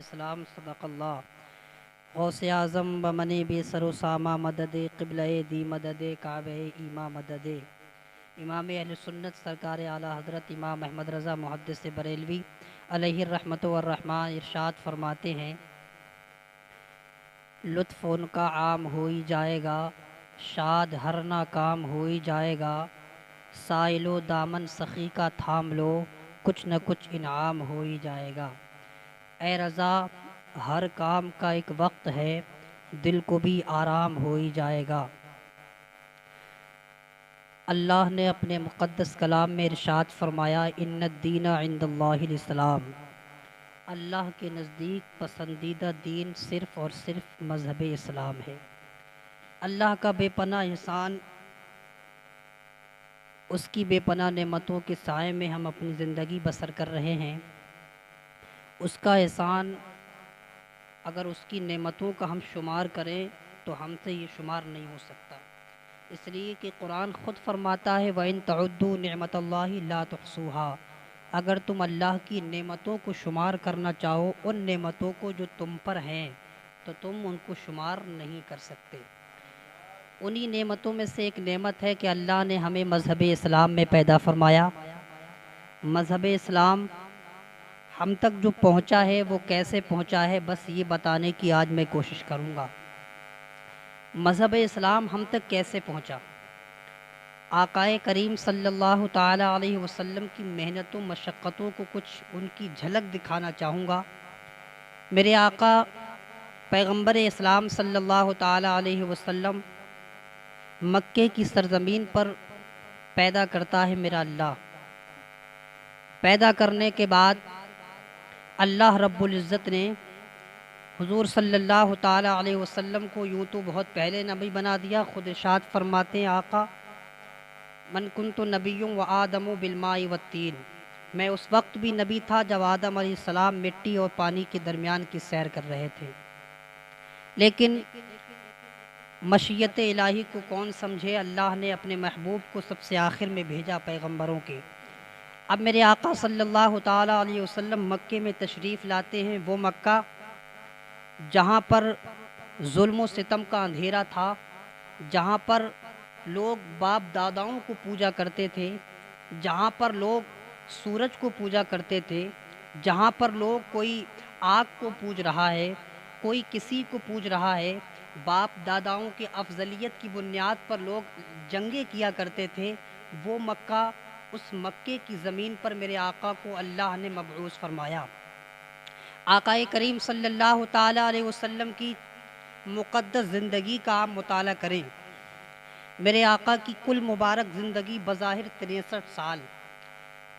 اسلام صدق اللہ غوث اعظم بمنی بے سر و سامہ مدد قبلہ دی مدد کعبہ ایما مدد امام اہل سنت سرکار اعلیٰ حضرت امام احمد رضا محدث بریلوی علیہ الرحمت والرحمٰ ارشاد فرماتے ہیں، لطف ان کا عام ہو ہی جائے گا، شاد ہر ناکام ہو ہی جائے گا، سائل و دامن سخی کا تھام لو، کچھ نہ کچھ انعام ہو ہی جائے گا۔ اے رضا، ہر کام کا ایک وقت ہے، دل کو بھی آرام ہو ہی جائے گا۔ اللہ نے اپنے مقدس کلام میں ارشاد فرمایا، ان الدین عند اللہ الاسلام، اللہ کے نزدیک پسندیدہ دین صرف اور صرف مذہب اسلام ہے۔ اللہ کا بے پناہ احسان، اس کی بے پناہ نعمتوں کے سائے میں ہم اپنی زندگی بسر کر رہے ہیں۔ اس کا احسان اگر اس کی نعمتوں کا ہم شمار کریں تو ہم سے یہ شمار نہیں ہو سکتا، اس لیے کہ قرآن خود فرماتا ہے، وَإِن تَعُدُّوا نِعْمَتَ اللَّهِ لَا تُحْصُوهَا، اگر تم اللہ کی نعمتوں کو شمار کرنا چاہو، ان نعمتوں کو جو تم پر ہیں، تو تم ان کو شمار نہیں کر سکتے۔ انہی نعمتوں میں سے ایک نعمت ہے کہ اللہ نے ہمیں مذہب اسلام میں پیدا فرمایا۔ مذہب اسلام ہم تک جو پہنچا ہے وہ کیسے پہنچا ہے، بس یہ بتانے کی آج میں کوشش کروں گا۔ مذہب اسلام ہم تک کیسے پہنچا؟ آقائے کریم صلی اللہ تعالیٰ علیہ وسلم کی محنتوں مشقتوں کو کچھ ان کی جھلک دکھانا چاہوں گا۔ میرے آقا پیغمبر اسلام صلی اللہ تعالیٰ علیہ وسلم مکے کی سرزمین پر پیدا کرتا ہے میرا اللہ۔ پیدا کرنے کے بعد اللہ رب العزت نے حضور صلی اللہ تعالیٰ علیہ وسلم کو یوں تو بہت پہلے نبی بنا دیا، خود ارشاد فرماتے ہیں آقا، من کنت نبی و آدم بالماء والطین، میں اس وقت بھی نبی تھا جب آدم علیہ السلام مٹی اور پانی کے درمیان کی سیر کر رہے تھے، لیکن مشیت الہی کو کون سمجھے، اللہ نے اپنے محبوب کو سب سے آخر میں بھیجا پیغمبروں کے۔ اب میرے آقا صلی اللہ تعالیٰ علیہ وسلم مکے میں تشریف لاتے ہیں، وہ مکہ جہاں پر ظلم و ستم کا اندھیرا تھا، جہاں پر لوگ باپ داداؤں کو پوجا کرتے تھے، جہاں پر لوگ سورج کو پوجا کرتے تھے، جہاں پر لوگ کوئی آگ کو پوج رہا ہے، کوئی کسی کو پوج رہا ہے، باپ داداؤں کے افضلیت کی بنیاد پر لوگ جنگیں کیا کرتے تھے، وہ مکہ، اس مکے کی زمین پر میرے آقا کو اللہ نے مبعوث فرمایا۔ آقائے کریم صلی اللہ تعالیٰ علیہ وسلم کی مقدس زندگی کا آپ مطالعہ کریں۔ میرے آقا کی کل مبارک زندگی بظاہر 63 سال،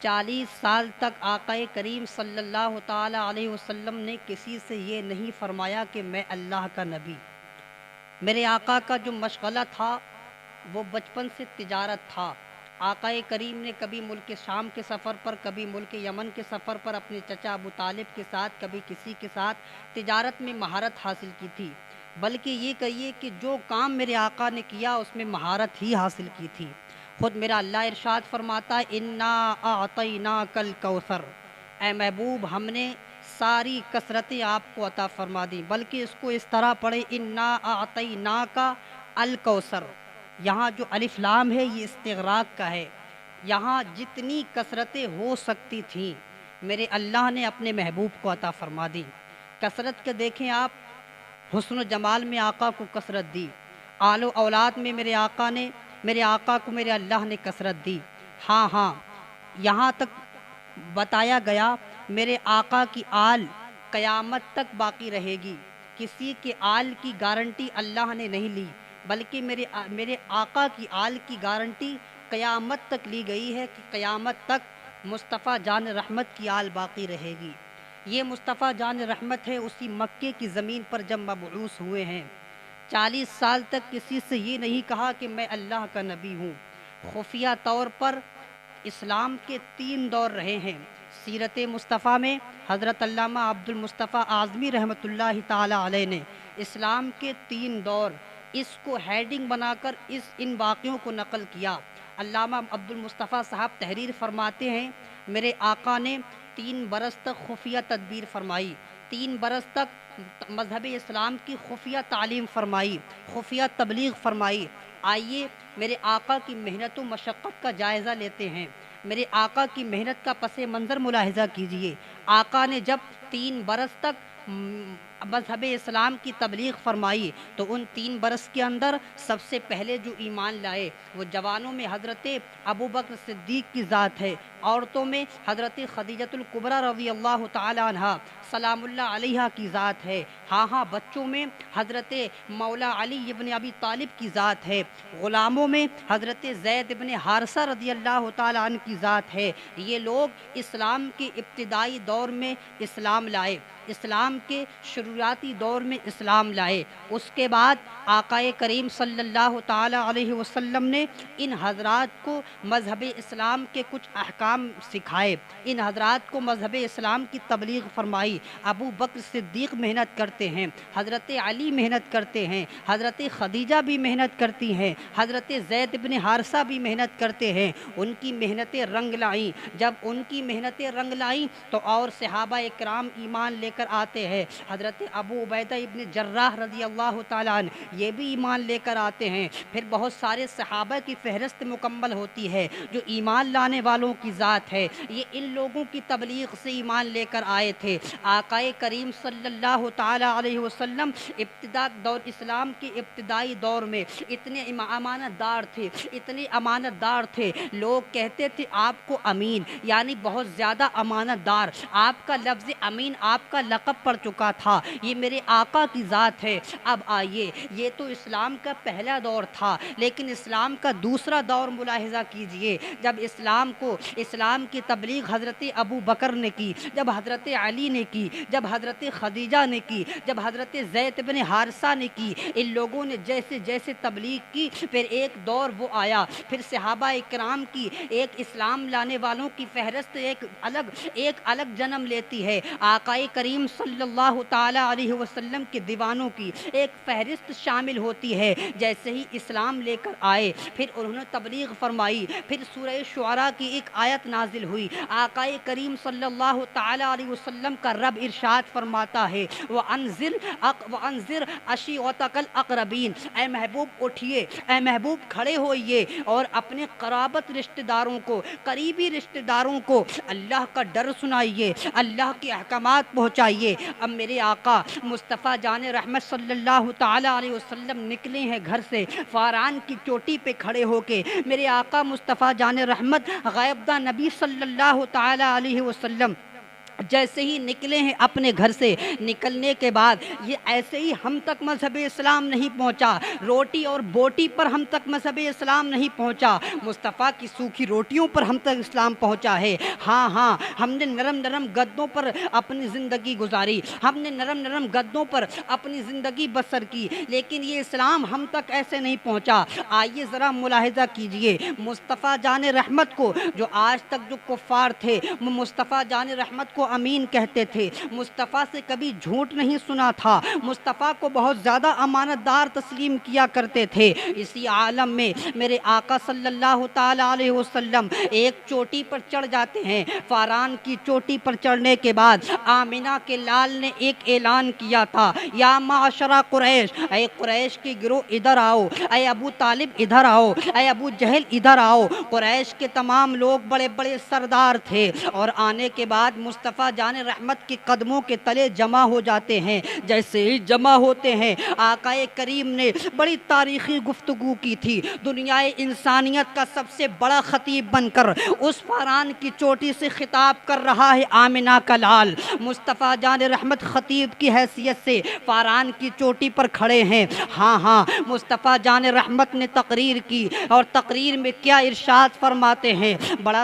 40 سال تک آقائے کریم صلی اللہ تعالیٰ علیہ وسلم نے کسی سے یہ نہیں فرمایا کہ میں اللہ کا نبی۔ میرے آقا کا جو مشغلہ تھا وہ بچپن سے تجارت تھا۔ آقائے کریم نے کبھی ملک شام کے سفر پر، کبھی ملک یمن کے سفر پر اپنے چچا ابو طالب کے ساتھ، کبھی کسی کے ساتھ تجارت میں مہارت حاصل کی تھی، بلکہ یہ کہیے کہ جو کام میرے آقا نے کیا اس میں مہارت ہی حاصل کی تھی۔ خود میرا اللہ ارشاد فرماتا ہے، انا اعطیناک الکوثر، اے محبوب ہم نے ساری کثرتیں آپ کو عطا فرما دیں، بلکہ اس کو اس طرح پڑھے، انا اعطیناک الکوثر۔ یہاں جو الف لام ہے یہ استغراق کا ہے، یہاں جتنی کثرتیں ہو سکتی تھیں میرے اللہ نے اپنے محبوب کو عطا فرما دی۔ کثرت کے دیکھیں آپ، حسن و جمال میں آقا کو کثرت دی، آل و اولاد میں میرے آقا کو میرے اللہ نے کثرت دی۔ ہاں یہاں تک بتایا گیا میرے آقا کی آل قیامت تک باقی رہے گی، کسی کے آل کی گارنٹی اللہ نے نہیں لی، بلکہ میرے آقا کی آل کی گارنٹی قیامت تک لی گئی ہے کہ قیامت تک مصطفیٰ جان رحمت کی آل باقی رہے گی۔ یہ مصطفیٰ جان رحمت ہے اسی مکے کی زمین پر جب مبعوث ہوئے ہیں۔ 40 سال تک کسی سے یہ نہیں کہا کہ میں اللہ کا نبی ہوں۔ خفیہ طور پر اسلام کے 3 دور رہے ہیں۔ سیرت مصطفیٰ میں حضرت علامہ عبد المصطفیٰ اعظمی رحمۃ اللہ تعالیٰ علیہ نے اسلام کے 3 دور اس کو ہیڈنگ بنا کر ان واقعوں کو نقل کیا۔ علامہ عبد المصطفیٰ صاحب تحریر فرماتے ہیں، میرے آقا نے 3 برس تک خفیہ تدبیر فرمائی، 3 برس تک مذہب اسلام کی خفیہ تعلیم فرمائی، خفیہ تبلیغ فرمائی۔ آئیے میرے آقا کی محنت و مشقت کا جائزہ لیتے ہیں، میرے آقا کی محنت کا پس منظر ملاحظہ کیجئے۔ آقا نے جب 3 برس تک مذہب اسلام کی تبلیغ فرمائی تو ان 3 برس کے اندر سب سے پہلے جو ایمان لائے وہ جوانوں میں حضرت ابوبکر صدیق کی ذات ہے، عورتوں میں حضرت خدیجۃ الکبریٰ رضی اللہ تعالی عنہا سلام اللہ علیہا کی ذات ہے، ہاں بچوں میں حضرت مولا علی ابن ابی طالب کی ذات ہے، غلاموں میں حضرت زید ابن حارثہ رضی اللہ تعالی عنہ کی ذات ہے۔ یہ لوگ اسلام کے ابتدائی دور میں اسلام لائے، اسلام کے شروعاتی دور میں اسلام لائے۔ اس کے بعد آقا کریم صلی اللہ تعالی علیہ وسلم نے ان حضرات کو مذہب اسلام کے کچھ احکام سکھائے، ان حضرات کو مذہب اسلام کی تبلیغ فرمائی۔ ابو بکر صدیق محنت کرتے ہیں، حضرت علی محنت کرتے ہیں، حضرت خدیجہ بھی محنت کرتی ہیں، حضرت زید بن حارثہ بھی محنت کرتے ہیں۔ ان کی محنتیں رنگ لائیں، جب ان کی محنتیں رنگ لائیں تو اور صحابہ اکرام ایمان لے کر آتے ہیں۔ حضرت ابو عبیدہ ابن جراح رضی اللہ تعالیٰ عنہ یہ بھی ایمان لے کر آتے ہیں۔ پھر بہت سارے صحابہ کی فہرست مکمل ہوتی ہے جو ایمان لانے والوں کی ذات ہے، یہ ان لوگوں کی تبلیغ سے ایمان لے کر آئے تھے۔ آقا کریم صلی اللہ تعالیٰ علیہ وسلم اسلام کے ابتدائی دور میں اتنے امانت دار تھے، اتنے امانت دار تھے، لوگ کہتے تھے آپ کو امین، یعنی بہت زیادہ امانت دار۔ آپ کا لفظ امین آپ کا لقب پڑ چکا تھا، یہ میرے آقا کی ذات ہے۔ اب آئیے، یہ تو اسلام کا پہلا دور تھا، لیکن اسلام کا دوسرا دور ملاحظہ کیجئے۔ جب اسلام کی تبلیغ حضرت ابو بکر نے کی، جب حضرت علی نے کی، جب حضرت خدیجہ نے کی، جب حضرت زید بن حارثہ نے کی، ان لوگوں نے جیسے جیسے تبلیغ کی، پھر ایک دور وہ آیا، پھر صحابہ اکرام کی ایک اسلام لانے والوں کی فہرست ایک الگ جنم لیتی ہے۔ آقا کریم صلی اللہ تعالی علیہ وسلم کے دیوانوں کی ایک فہرست شامل ہوتی ہے۔ جیسے ہی اسلام لے کر آئے، پھر انہوں نے تبلیغ فرمائی، پھر سورہ شعراء کی ایک آیت نازل ہوئی۔ آقا کریم صلی اللہ تعالی علیہ وسلم کا رب ارشاد فرماتا ہے وَأَنذِرْ عَشِيرَتَكَ الْأَقْرَبِينَ، اے محبوب اٹھئے، اے محبوب کھڑے ہوئیے اور اپنے قرابت رشتہ داروں کو، قریبی رشتہ داروں کو اللہ کا ڈر سنائیے، اللہ کے احکامات پہنچائیے۔ اب میرے آقا مصطفیٰ جان رحمت صلی اللہ تعالی علیہ وسلم نکلے ہیں گھر سے، فاران کی چوٹی پہ کھڑے ہو کے۔ میرے آقا مصطفیٰ جان رحمت غیبدہ نبی صلی اللہ تعالی علیہ وسلم جیسے ہی نکلے ہیں اپنے گھر سے، نکلنے کے بعد یہ ایسے ہی ہم تک مذہب اسلام نہیں پہنچا، روٹی اور بوٹی پر ہم تک مذہب اسلام نہیں پہنچا، مصطفیٰ کی سوکھی روٹیوں پر ہم تک اسلام پہنچا ہے۔ ہاں ہم نے نرم گدوں پر اپنی زندگی گزاری، ہم نے نرم گدوں پر اپنی زندگی بسر کی، لیکن یہ اسلام ہم تک ایسے نہیں پہنچا۔ آئیے ذرا ملاحظہ کیجئے، مصطفیٰ جان رحمت کو جو آج تک جو کفار تھے وہ مصطفیٰ جان رحمت کو امین کہتے تھے، مصطفیٰ سے کبھی جھوٹ نہیں سنا تھا، مصطفیٰ کو بہت زیادہ امانت دار تسلیم کیا کرتے تھے۔ اسی عالم میں میرے آقا صلی اللہ تعالی علیہ وسلم ایک چوٹی پر چڑھ جاتے ہیں۔ فاران کی چوٹی پر چڑھنے کے بعد آمنہ کے لال نے ایک اعلان کیا تھا، یا معاشرہ قریش، اے قریش کے گروہ ادھر آؤ، اے ابو طالب ادھر آؤ، اے ابو جہل ادھر آؤ۔ قریش کے تمام لوگ بڑے بڑے سردار تھے اور آنے کے بعد مصطفیٰ جان رحمت کے قدموں کے تلے جمع ہو جاتے ہیں۔ جیسے ہی جمع ہوتے ہیں، آقا کریم نے بڑی تاریخی گفتگو کی تھی، دنیا انسانیت کا سب سے بڑا خطیب بن کر اس فاران کی چوٹی سے خطاب کر رہا ہے آمنہ کا لال۔ مصطفیٰ جان رحمت خطیب کی حیثیت سے فاران کی چوٹی پر کھڑے ہیں۔ ہاں مصطفیٰ جان رحمت نے تقریر کی، اور تقریر میں کیا ارشاد فرماتے ہیں، بڑا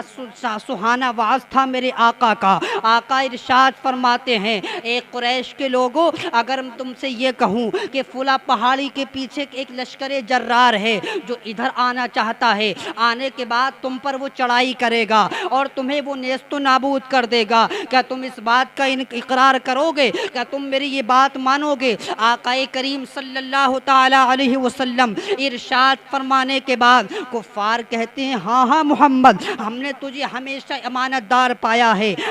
سہانا واعظ تھا میرے آقا کا۔ آقا ارشاد فرماتے ہیں، اے قریش کے لوگوں، اگر تم سے یہ کہوں کہ فلاں پہاڑی کے پیچھے ایک لشکر جرار ہے جو ادھر آنا چاہتا ہے، آنے کے بعد تم پر وہ چڑھائی کرے گا اور تمہیں وہ نیست و نابود کر دے گا، کیا تم اس بات کا اقرار کرو گے؟ کیا تم میری یہ بات مانو گے؟ آقا کریم صلی اللہ تعالی علیہ وسلم ارشاد فرمانے کے بعد کفار کہتے ہیں، ہاں محمد، ہم نے تجھے ہمیشہ امانت دار پایا ہے،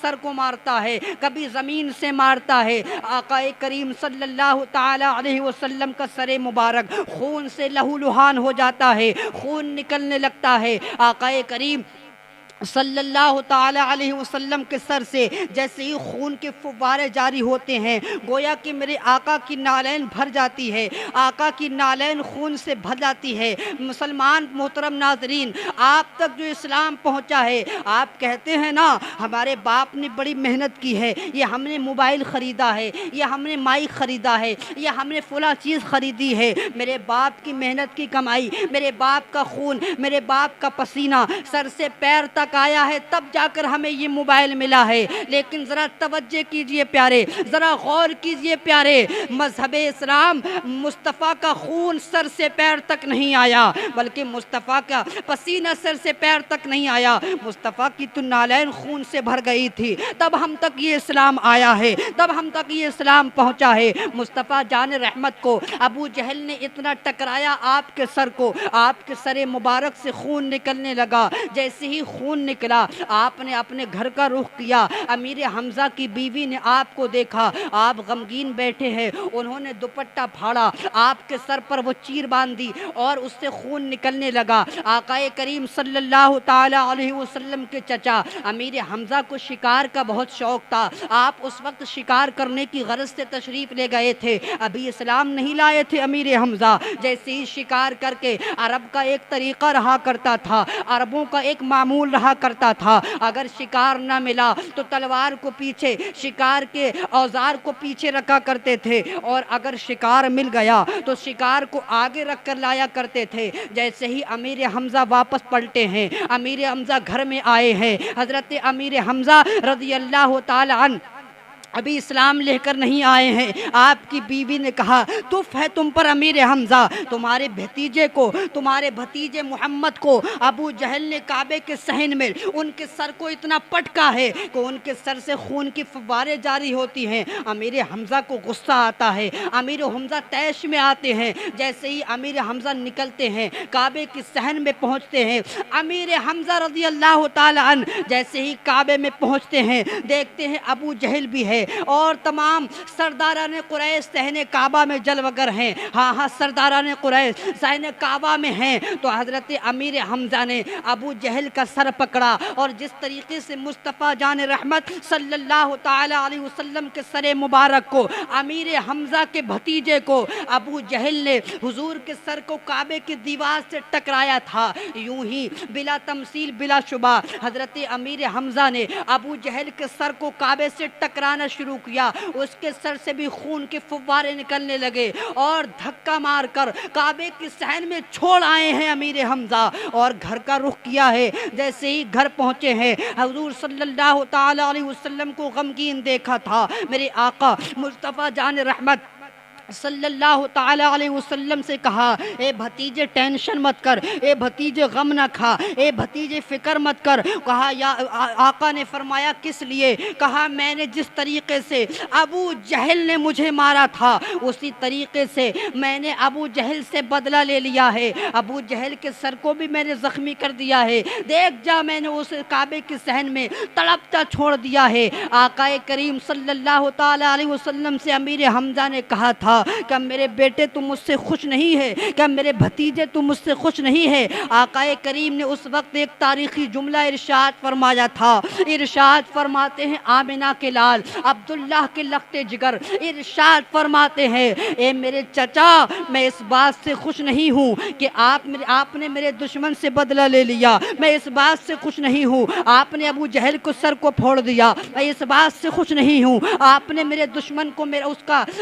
سر کو مارتا ہے، کبھی زمین سے مارتا ہے۔ آقا کریم صلی اللہ تعالی علیہ وسلم کا سر مبارک خون سے لہو لہان ہو جاتا ہے، خون نکلنے لگتا ہے۔ آقا کریم صلی اللہ تعالی علیہ وسلم کے سر سے جیسے ہی خون کے فوارے جاری ہوتے ہیں، گویا کہ میرے آقا کی نالین بھر جاتی ہے، آقا کی نالین خون سے بھر جاتی ہے۔ مسلمان محترم ناظرین، آپ تک جو اسلام پہنچا ہے، آپ کہتے ہیں نا ہمارے باپ نے بڑی محنت کی ہے، یہ ہم نے موبائل خریدا ہے، یہ ہم نے مائک خریدا ہے، یہ ہم نے فلاں چیز خریدی ہے۔ میرے باپ کی محنت کی کمائی، میرے باپ کا خون، میرے باپ کا پسینہ سر سے پیر تک آیا ہے، تب جا کر ہمیں یہ موبائل ملا ہے۔ لیکن ذرا توجہ کیجئے پیارے، ذرا غور کیجئے پیارے، مذہب اسلام مصطفیٰ کا خون سر سے پیر تک نہیں آیا، بلکہ مصطفیٰ کا پسینہ سر سے پیر تک نہیں آیا، مصطفیٰ کی تو نالین خون سے بھر گئی تھی، تب ہم تک یہ اسلام آیا ہے، تب ہم تک یہ اسلام پہنچا ہے۔ مصطفیٰ جان رحمت کو ابو جہل نے اتنا ٹکرایا آپ کے سر کو، آپ کے سر مبارک سے خون نکلنے لگا۔ جیسے ہی خون نکلا، آپ نے اپنے گھر کا رخ کیا۔ امیر حمزہ کی بیوی نے آپ کو دیکھا، آپ غمگین بیٹھے ہیں، انہوں نے دوپٹہ پھاڑا، آپ کے سر پر وہ چیر باندھی اور اس سے خون نکلنے لگا۔ آقا کریم صلی اللہ تعالی علیہ وسلم کے چچا امیر حمزہ کو شکار کا بہت شوق تھا، آپ اس وقت شکار کرنے کی غرض سے تشریف لے گئے تھے، ابھی اسلام نہیں لائے تھے امیر حمزہ۔ جیسے ہی شکار کر کے، عرب کا ایک طریقہ رہا کرتا تھا، عربوں کا ایک معمول رہا کرتا تھا، اگر شکار نہ ملا تو تلوار کو پیچھے، شکار کے اوزار کو پیچھے رکھا کرتے تھے، اور اگر شکار مل گیا تو شکار کو آگے رکھ کر لایا کرتے تھے۔ جیسے ہی امیر حمزہ واپس پلٹے ہیں، امیر حمزہ گھر میں آئے ہیں، حضرت امیر حمزہ رضی اللہ تعالی عنہ ابھی اسلام لے کر نہیں آئے ہیں۔ آپ کی بیوی نے کہا تف ہے تم پر امیر حمزہ، تمہارے بھتیجے کو، تمہارے بھتیجے محمد کو ابو جہل نے کعبے کے صحن میں ان کے سر کو اتنا پٹکا ہے کہ ان کے سر سے خون کی فوارے جاری ہوتی ہیں۔ امیر حمزہ کو غصہ آتا ہے، امیر حمزہ طیش میں آتے ہیں۔ جیسے ہی امیر حمزہ نکلتے ہیں، کعبے کے صحن میں پہنچتے ہیں، امیر حمزہ رضی اللہ تعالی عنہ جیسے ہی کعبے میں پہنچتے ہیں، دیکھتے ہیں ابو جہل بھی ہے اور تمام سرداران قریش صحن کعبہ میں جلوگر ہیں۔ ہاں سرداران قریش صحن کعبہ میں ہیں۔ تو حضرت امیر حمزہ نے ابو جہل کا سر پکڑا، اور جس طریقے سے مصطفیٰ جان رحمت صلی اللہ تعالی علیہ وسلم کے سر مبارک کو، امیر حمزہ کے بھتیجے کو ابو جہل نے حضور کے سر کو کعبے کی دیوار سے ٹکرایا تھا، یوں ہی بلا تمثیل بلا شبہ حضرت امیر حمزہ نے ابو جہل کے سر کو کعبے سے ٹکرانا شروع کیا، اس کے سر سے بھی خون کے فوارے نکلنے لگے، اور دھکا مار کر کعبے کی صحن میں چھوڑ آئے ہیں امیر حمزہ، اور گھر کا رخ کیا ہے۔ جیسے ہی گھر پہنچے ہیں، حضور صلی اللہ تعالی علیہ وسلم کو غمگین دیکھا تھا، میرے آقا مصطفیٰ جان رحمت صلی اللہ تعالی علیہ وسلم سے کہا اے بھتیجے ٹینشن مت کر، اے بھتیجے غم نہ کھا، اے بھتیجے فکر مت کر۔ کہا یا آقا نے فرمایا کس لیے؟ کہا میں نے جس طریقے سے ابو جہل نے مجھے مارا تھا، اسی طریقے سے میں نے ابو جہل سے بدلہ لے لیا ہے، ابو جہل کے سر کو بھی میں نے زخمی کر دیا ہے، دیکھ جا میں نے اس کعبے کے صحن میں تڑپتا چھوڑ دیا ہے۔ آقا کریم صلی اللہ تعالی علیہ وسلم سے امیر حمزہ نے کہا تھا کہ میرے بیٹے تم مجھ سے خوش نہیں ہے، کہ میرے بھتیجے تم مجھ سے خوش نہیں ہے۔ آقا کریم نے اس وقت ایک تاریخی جملہ ارشاد فرمایا تھا، ارشاد فرماتے ہیں آمنہ کے لال عبداللہ کے لخت جگر، ارشاد فرماتے ہیں اے میرے چچا میں اس بات سے خوش نہیں ہوں کہ آپ نے میرے دشمن سے بدلہ لے لیا، میں اس بات سے خوش نہیں ہوں آپ نے ابو جہل کو سر کو پھوڑ دیا، میں اس بات سے خوش نہیں ہوں آپ نے میرے دشمن کو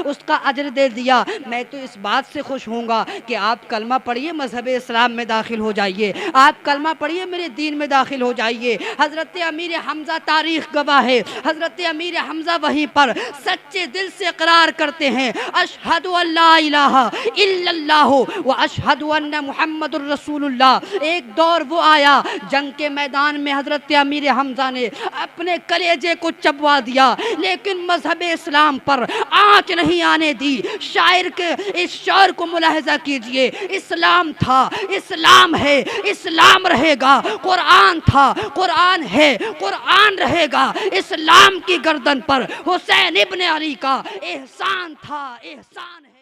اس کا اجر دے دیا، میں تو اس بات سے خوش ہوں گا کہ آپ کلمہ پڑھیے مذہب اسلام میں داخل ہو جائیے، آپ کلمہ پڑھیے میرے دین میں داخل ہو جائیے۔ حضرت امیر حمزہ تاریخ گواہ ہے، حضرت امیر حمزہ وہیں پر سچے دل سے اقرار کرتے ہیں اشہد ان لا الہ الا اللہ و اشہد ان محمد الرسول اللہ۔ ایک دور وہ آیا جنگ کے میدان میں حضرت امیر حمزہ نے اپنے کلیجے کو چبوا دیا، لیکن مذہب اسلام پر آنچ نہیں آنے دی، شاعر کے اس شعر کو ملاحظہ کیجئے، اسلام تھا، اسلام ہے، اسلام رہے گا، قرآن تھا، قرآن ہے، قرآن رہے گا، اسلام کی گردن پر حسین ابن علی کا احسان تھا، احسان ہے۔